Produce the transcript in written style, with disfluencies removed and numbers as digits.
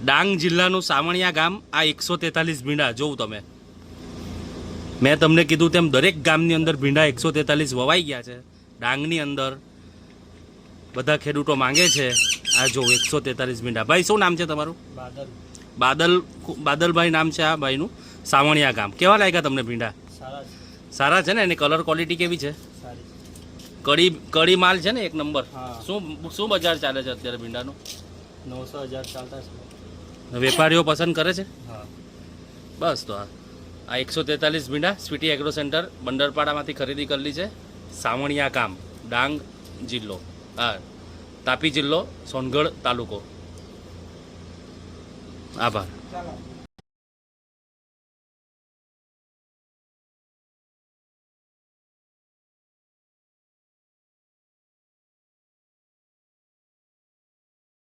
ડાંગ જિલ્લાનું સામણિયા ગામ આ 143 ભીંડા જોઉં તમે. મેં તમને કીધું તેમ દરેક ગામની અંદર ભીંડા 143 વવાઈ ગયા છે. ડાંગની અંદર બધા ખેડૂતો માંગે છે. આ જો 143 ભીંડા. ભાઈ શું નામ છે તમારું? બાદલભાઈ નામ છે આ ભાઈનું. સામણિયા ગામ. કેવા લાગ્યા તમને ભીંડા? સારા છે ને? એની કલર ક્વોલિટી કેવી છે? કડી માલ છે ને એક નંબર. શું બજાર ચાલે છે અત્યારે ભીંડાનું? 900,000 ચાલતા છે. વેપારીઓ પસંદ કરે છે? બસ તો આ 143 ભીંડા સ્વીટી એગ્રો સેન્ટર બંદરપાડામાંથી ખરીદી કરેલી છે. સામણિયા ગામ, ડાંગ જિલ્લો, તાપી જિલ્લો, સોનગઢ તાલુકો. આભાર.